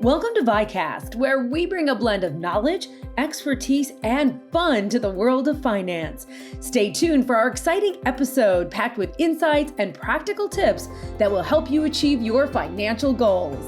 Welcome to VyCast, where we bring a blend of knowledge, expertise, and fun to the world of finance. Stay tuned for our exciting episode packed with insights and practical tips that will help you achieve your financial goals.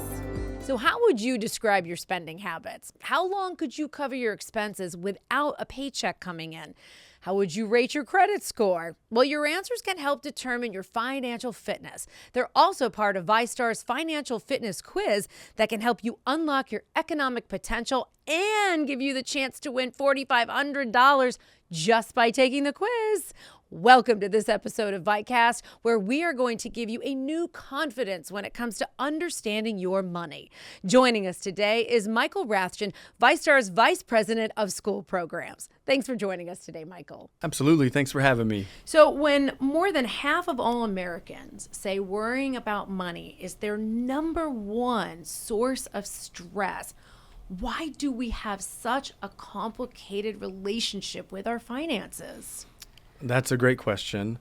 So how would you describe your spending habits? How long could you cover your expenses without a paycheck coming in? How would you rate your credit score? Well, your answers can help determine your financial fitness. They're also part of VyStar's financial fitness quiz that can help you unlock your economic potential and give you the chance to win $4,500 just by taking the quiz. Welcome to this episode of VyCast, where we are going to give you a new confidence when it comes to understanding your money. Joining us today is Michael Rathjen, VyStar's Vice President of School Programs. Thanks for joining us today, Michael. Absolutely. Thanks for having me. So when more than half of all Americans say worrying about money is their number one source of stress, why do we have such a complicated relationship with our finances? That's a great question.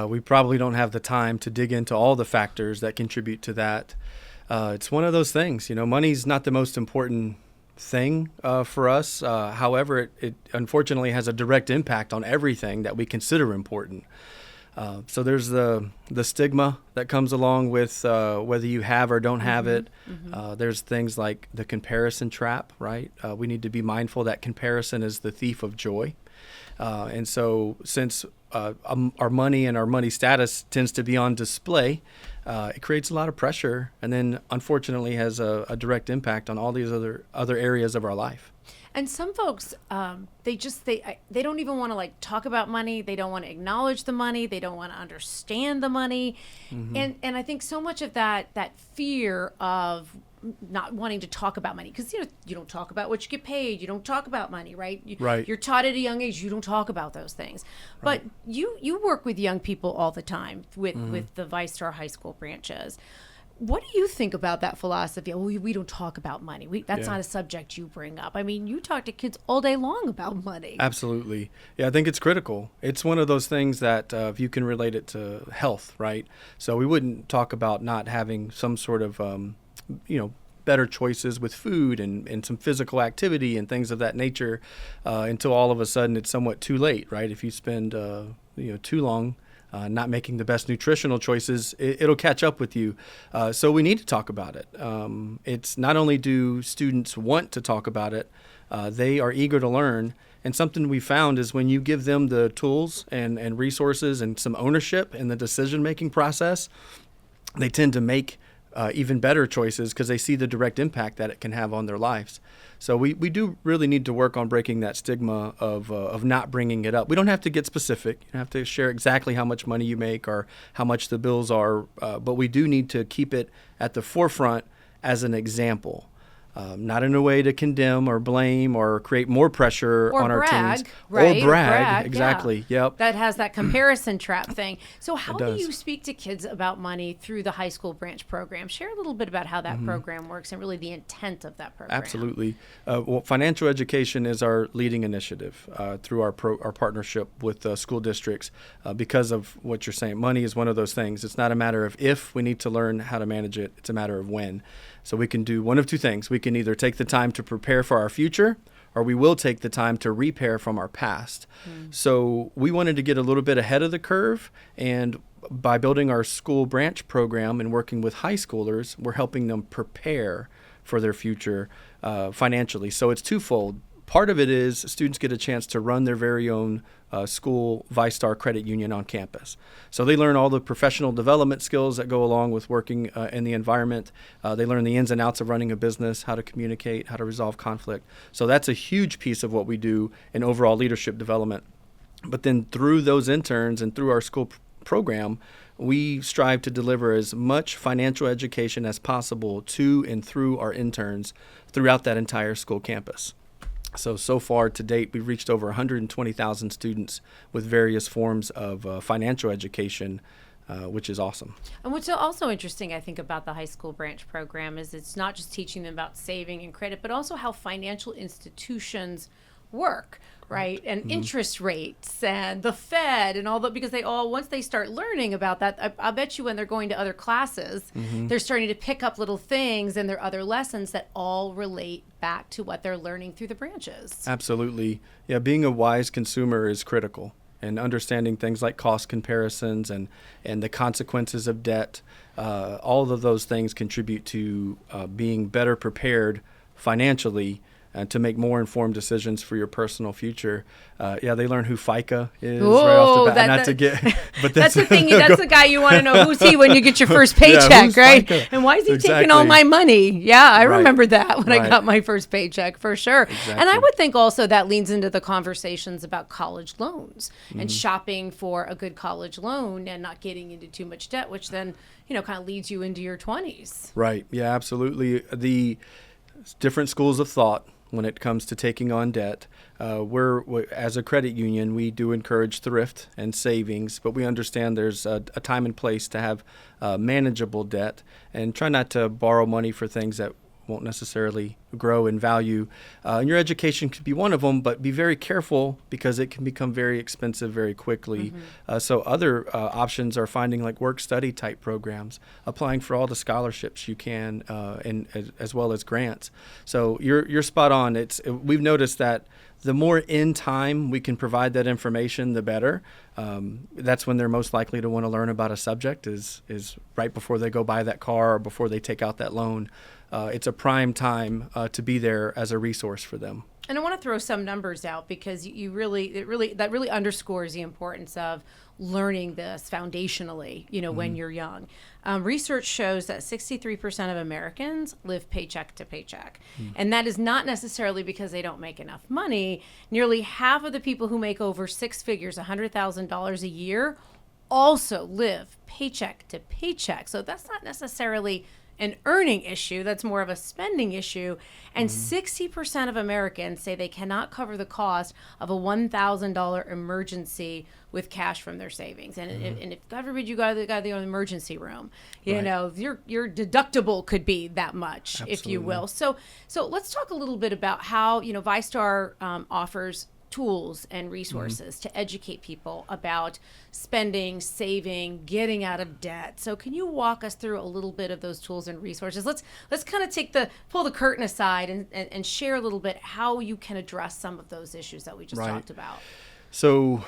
We probably don't have the time to dig into all the factors that contribute to that. It's one of those things, money's not the most important thing for us. However, it unfortunately has a direct impact on everything that we consider important. So there's the stigma that comes along with whether you have or don't have it. There's things like the comparison trap, right? We need to be mindful that comparison is the thief of joy. And so since our money and our money status tends to be on display, it creates a lot of pressure and then unfortunately has a direct impact on all these other areas of our life. And some folks, they don't even want to talk about money. They don't want to acknowledge the money. They don't want to understand the money. And I think so much of that fear of not wanting to talk about money, because you don't talk about what you get paid. You don't talk about money, right? Right. You're taught at a young age you don't talk about those things. Right. But you work with young people all the time with the VyStar high school branches. What do you think about that philosophy? We don't talk about money. That's not a subject you bring up. I mean, you talk to kids all day long about money. Absolutely. Yeah, I think it's critical. It's one of those things that if you can relate it to health, right? So we wouldn't talk about not having some sort of, better choices with food and some physical activity and things of that nature until all of a sudden it's somewhat too late, right? If you spend, too long not making the best nutritional choices, it'll catch up with you. So we need to talk about it. It's not only do students want to talk about it, they are eager to learn. And something we found is when you give them the tools and resources and some ownership in the decision-making process, they tend to make even better choices because they see the direct impact that it can have on their lives. So we do really need to work on breaking that stigma of not bringing it up. We don't have to get specific. You don't have to share exactly how much money you make or how much the bills are, but we do need to keep it at the forefront as an example. Not in a way to condemn or blame or create more pressure or on our brag, teens. Right? Or brag, exactly. Yeah. Yep. That has that comparison trap thing. So how do you speak to kids about money through the high school branch program? Share a little bit about how that program works and really the intent of that program. Absolutely. Well, financial education is our leading initiative through our partnership with school districts because of what you're saying. Money is one of those things. It's not a matter of if we need to learn how to manage it. It's a matter of when. So we can do one of two things. We can either take the time to prepare for our future, or we will take the time to repair from our past. So we wanted to get a little bit ahead of the curve, and by building our school branch program and working with high schoolers, we're helping them prepare for their future financially. So it's twofold. Part of it is students get a chance to run their very own school VyStar credit union on campus. So they learn all the professional development skills that go along with working in the environment. They learn the ins and outs of running a business, how to communicate, how to resolve conflict. So that's a huge piece of what we do in overall leadership development. But then through those interns and through our school program, we strive to deliver as much financial education as possible to and through our interns throughout that entire school campus. So far to date, we've reached over 120,000 students with various forms of financial education, which is awesome. And what's also interesting, I think, about the high school branch program is it's not just teaching them about saving and credit, but also how financial institutions work. right? And interest rates and the Fed and all that, because once they start learning about that, I bet you when they're going to other classes, they're starting to pick up little things in their other lessons that all relate back to what they're learning through the branches. Absolutely. Yeah, being a wise consumer is critical, and understanding things like cost comparisons and the consequences of debt. All of those things contribute to being better prepared financially to make more informed decisions for your personal future. They learn who FICA is right off the bat. But that's the thing. That's the guy you want to know. Who's he when you get your first paycheck, right? FICA? And why is he taking all my money? Yeah, I remember that when I got my first paycheck, for sure. Exactly. And I would think also that leans into the conversations about college loans and shopping for a good college loan and not getting into too much debt, which then, kind of leads you into your 20s. Right. Yeah, absolutely. The different schools of thought when it comes to taking on debt. We're as a credit union, we do encourage thrift and savings, but we understand there's a time and place to have manageable debt, and try not to borrow money for things that won't necessarily grow in value. And your education could be one of them, but be very careful because it can become very expensive very quickly. So other options are finding like work-study type programs, applying for all the scholarships you can, and as well as grants. So you're spot on. We've noticed that the more in time we can provide that information, the better. That's when they're most likely to want to learn about a subject is right before they go buy that car or before they take out that loan. It's a prime time to be there as a resource for them. And I want to throw some numbers out because that really underscores the importance of learning this foundationally, when you're young. Research shows that 63% of Americans live paycheck to paycheck. And that is not necessarily because they don't make enough money. Nearly half of the people who make over six figures, $100,000 a year, also live paycheck to paycheck. So that's not necessarily an earning issue, that's more of a spending issue. And 60% of Americans say they cannot cover the cost of a $1,000 emergency with cash from their savings. And if God forbid you got the emergency room, your deductible could be that much. Absolutely. If you will. So let's talk a little bit about how VyStar offers tools and resources to educate people about spending, saving, getting out of debt. So can you walk us through a little bit of those tools and resources? Let's kind of pull the curtain aside and share a little bit how you can address some of those issues that we just talked about. So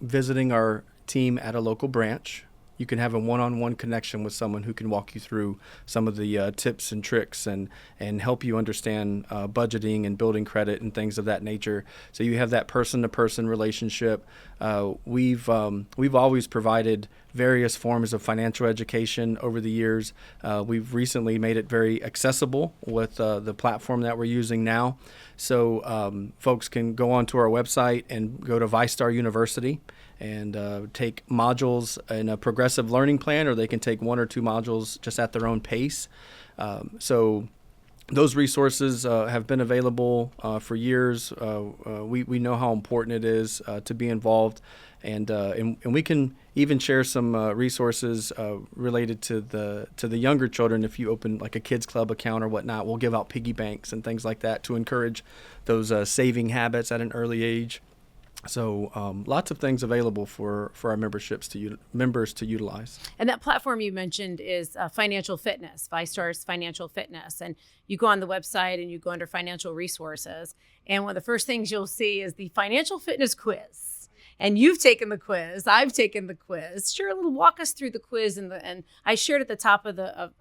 visiting our team at a local branch, you can have a one-on-one connection with someone who can walk you through some of the tips and tricks and help you understand budgeting and building credit and things of that nature. So you have that person-to-person relationship. We've always provided various forms of financial education over the years. We've recently made it very accessible with the platform that we're using now. So folks can go onto our website and go to VyStar University and take modules in a progressive learning plan, or they can take one or two modules just at their own pace. So those resources have been available for years. We know how important it is to be involved, and we can even share some resources related to the younger children. If you open like a kids club account or whatnot, we'll give out piggy banks and things like that to encourage those saving habits at an early age. So lots of things available for our members to utilize. And that platform you mentioned is Financial Fitness, VyStar's Financial Fitness. And you go on the website and you go under Financial Resources. And one of the first things you'll see is the Financial Fitness Quiz. And you've taken the quiz. I've taken the quiz. Sure, walk us through the quiz. And I shared at the top of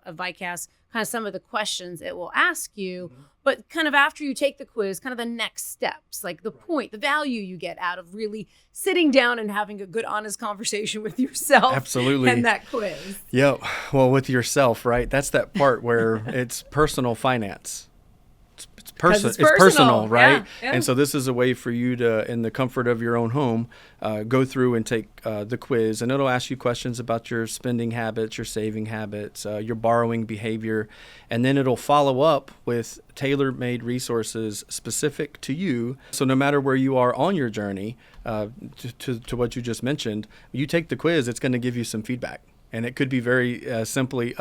VyCast kind of some of the questions it will ask you. But kind of after you take the quiz, kind of the next steps, like the point, the value you get out of really sitting down and having a good, honest conversation with yourself. Absolutely. And that quiz. Yeah. Well, with yourself, right? That's that part where it's personal finance. It's personal, right? Yeah. And so this is a way for you to, in the comfort of your own home, go through and take the quiz, and it'll ask you questions about your spending habits, your saving habits, your borrowing behavior, and then it'll follow up with tailor-made resources specific to you. So no matter where you are on your journey, to what you just mentioned, you take the quiz, it's going to give you some feedback. And it could be very simply,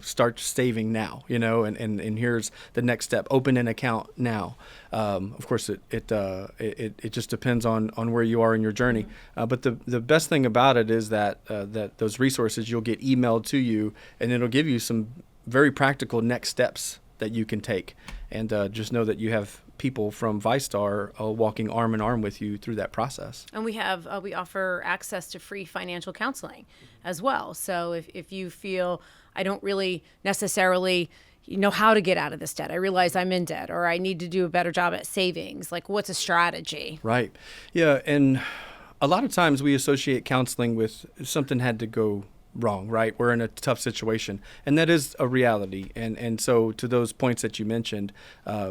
start saving now, and here's the next step: open an account now. Of course, it just depends on where you are in your journey. But the best thing about it is that those resources you'll get emailed to you, and it'll give you some very practical next steps that you can take. And just know that you have people from VyStar walking arm in arm with you through that process. And we offer access to free financial counseling as well. So if you feel I don't really necessarily know how to get out of this debt, I realize I'm in debt, or I need to do a better job at savings, like what's a strategy? Right. Yeah. And a lot of times we associate counseling with something had to go wrong, right? We're in a tough situation, and that is a reality. And so to those points that you mentioned,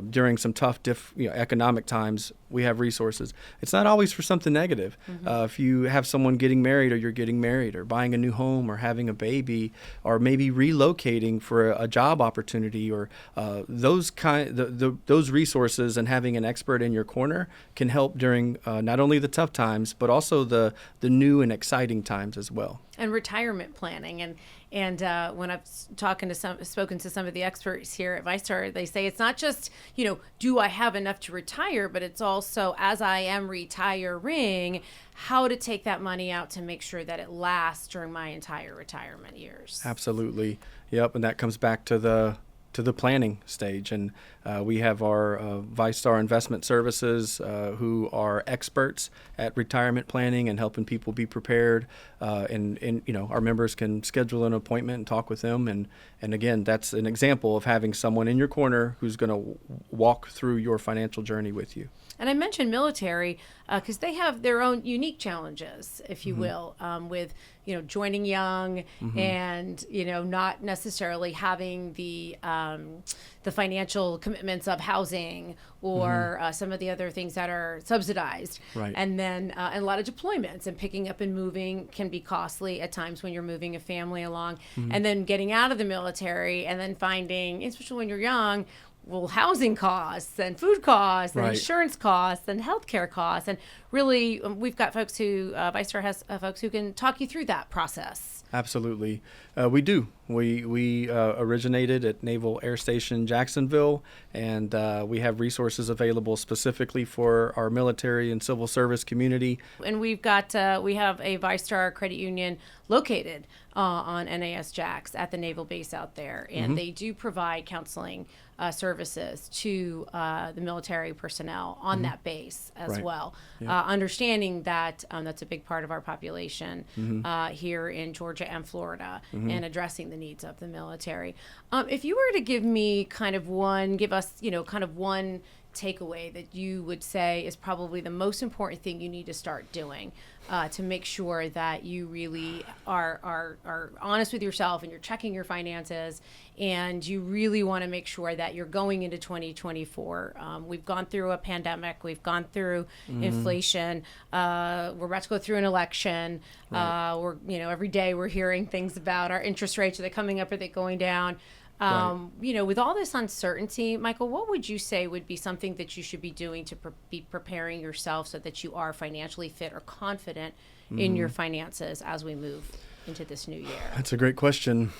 during some tough economic times, we have resources. It's not always for something negative. If you have someone getting married, or you're getting married, or buying a new home, or having a baby, or maybe relocating for a job opportunity, or those resources, and having an expert in your corner can help during not only the tough times, but also the new and exciting times as well. And retirement planning. And when I've spoken to some of the experts here at VyStar, they say it's not just, do I have enough to retire, but it's also, as I am retiring, how to take that money out to make sure that it lasts during my entire retirement years. Absolutely. Yep. And that comes back to the planning stage. And we have our VyStar Investment Services who are experts at retirement planning and helping people be prepared. And our members can schedule an appointment and talk with them. And again, that's an example of having someone in your corner who's going to walk through your financial journey with you. And I mentioned military because they have their own unique challenges, if you will, with joining young and not necessarily having the financial commitments of housing or some of the other things that are subsidized. Right. And then and a lot of deployments, and picking up and moving can be costly at times when you're moving a family along. And then getting out of the military and then finding, especially when you're young, housing costs and food costs and insurance costs and healthcare costs. And really, we've got folks VyStar has folks who can talk you through that process. Absolutely. We do. We originated at Naval Air Station Jacksonville, and we have resources available specifically for our military and civil service community. And we have a VyStar credit union located on NAS Jax at the naval base out there, and they do provide counseling services to the military personnel on that base as well. Understanding that that's a big part of our population here in Georgia and Florida, and addressing the needs of the military. If you were to give us one takeaway that you would say is probably the most important thing you need to start doing to make sure that you really are honest with yourself and you're checking your finances, and you really want to make sure that you're going into 2024. We've gone through a pandemic, we've gone through inflation, we're about to go through an election. We're every day we're hearing things about our interest rates. Are they coming up? Are they going down? With all this uncertainty, Michael, what would you say would be something that you should be doing to be preparing yourself so that you are financially fit or confident in your finances as we move into this new year? That's a great question.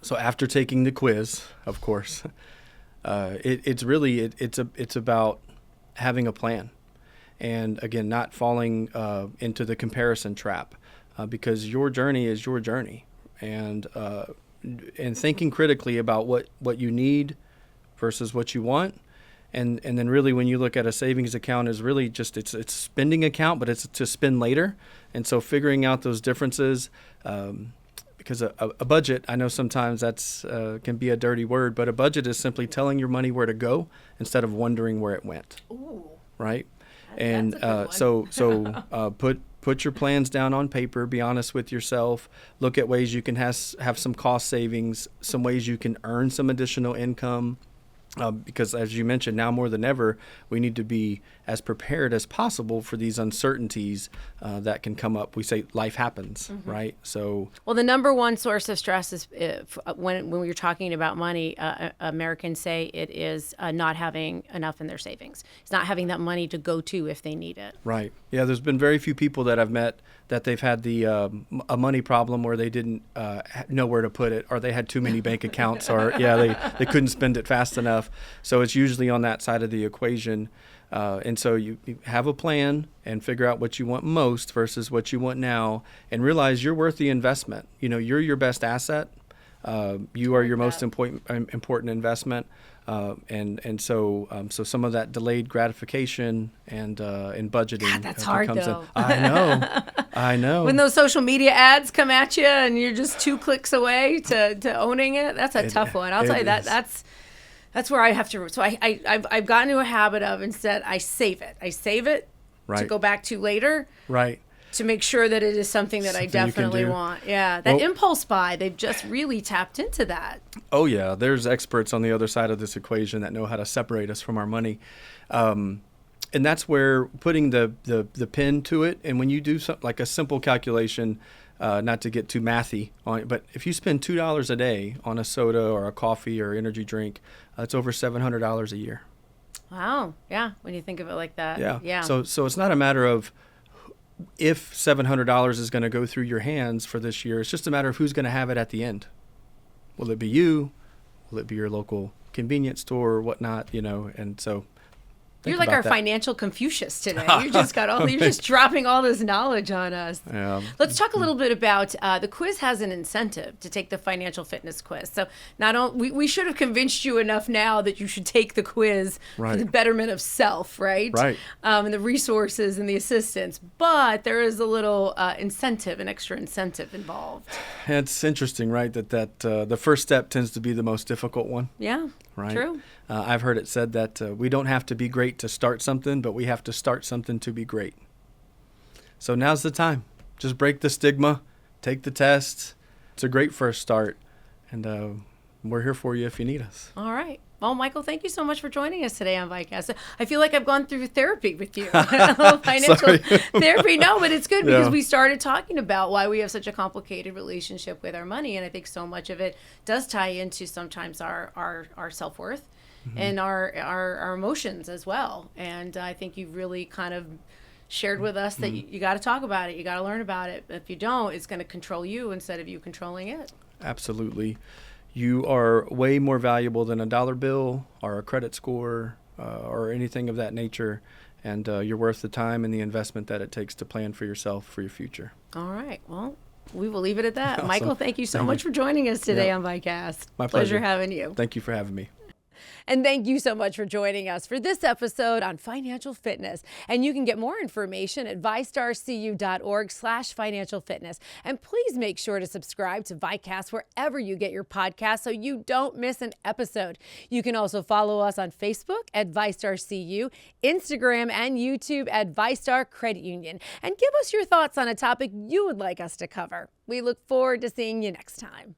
So after taking the quiz, of course, it's about having a plan, and again, not falling into the comparison trap, because your journey is your journey, and thinking critically about what you need versus what you want. And then really when you look at a savings account is really just, it's a spending account, but it's to spend later. And so figuring out those differences, because a budget, I know sometimes that's can be a dirty word, but a budget is simply telling your money where to go instead of wondering where it went. Ooh. Right? And so put your plans down on paper, be honest with yourself, look at ways you can have some cost savings, some ways you can earn some additional income. Because as you mentioned, now more than ever, we need to be as prepared as possible for these uncertainties that can come up. We say life happens, right? So, well, the number one source of stress is when you're talking about money, Americans say it is not having enough in their savings. It's not having that money to go to if they need it. Right. Yeah, there's been very few people that I've met that they've had a money problem where they didn't know where to put it, or they had too many bank accounts, or they couldn't spend it fast enough. So it's usually on that side of the equation. And so you have a plan and figure out what you want most versus what you want now, and realize you're worth the investment. You're your best asset. You are your most important investment. And so some of that delayed gratification and budgeting. God, that's hard though. I know. When those social media ads come at you and you're just 2 clicks away to owning it, that's a tough one. I'll tell you that's where I have to. So I've gotten into a habit of, instead I save it. I save it to go back to later. Right. To make sure that it is something that I definitely want. Yeah, that impulse buy, they've just really tapped into that. Oh, yeah. There's experts on the other side of this equation that know how to separate us from our money. And that's where putting the pin to it, and when you do something like a simple calculation, not to get too mathy on it, but if you spend $2 a day on a soda or a coffee or energy drink, that's over $700 a year. Wow. Yeah, when you think of it like that. Yeah. So it's not a matter of if $700 is going to go through your hands for this year. It's just a matter of who's going to have it at the end. Will it be you? Will it be your local convenience store or whatnot? And so you're like our financial Confucius today. You just got you're just dropping all this knowledge on us. Yeah. Let's talk a little bit about the quiz has an incentive to take the financial fitness quiz. So we should have convinced you enough now that you should take the quiz for the betterment of self, right? Right. And the resources and the assistance. But there is a little incentive, an extra incentive involved. It's interesting, right? That the first step tends to be the most difficult one. Yeah. Right. True. I've heard it said that we don't have to be great to start something, but we have to start something to be great. So now's the time. Just break the stigma, take the test. It's a great first start, and we're here for you if you need us. All right. Well, Michael, thank you so much for joining us today on VyCast. I feel like I've gone through therapy with you. Financial therapy. No, but it's good because we started talking about why we have such a complicated relationship with our money. And I think so much of it does tie into sometimes our self-worth and our emotions as well. And I think you've really kind of shared with us that you got to talk about it. You got to learn about it. If you don't, it's going to control you instead of you controlling it. Absolutely. You are way more valuable than a dollar bill or a credit score or anything of that nature. And you're worth the time and the investment that it takes to plan for yourself, for your future. All right. Well, we will leave it at that. Awesome. Michael, thank you so much for joining us today on VyCast. My pleasure having you. Thank you for having me. And thank you so much for joining us for this episode on financial fitness. And you can get more information at vystarcu.org/financial fitness. And please make sure to subscribe to VyCast wherever you get your podcasts so you don't miss an episode. You can also follow us on Facebook at VyStarCU, Instagram and YouTube at VyStar Credit Union. And give us your thoughts on a topic you would like us to cover. We look forward to seeing you next time.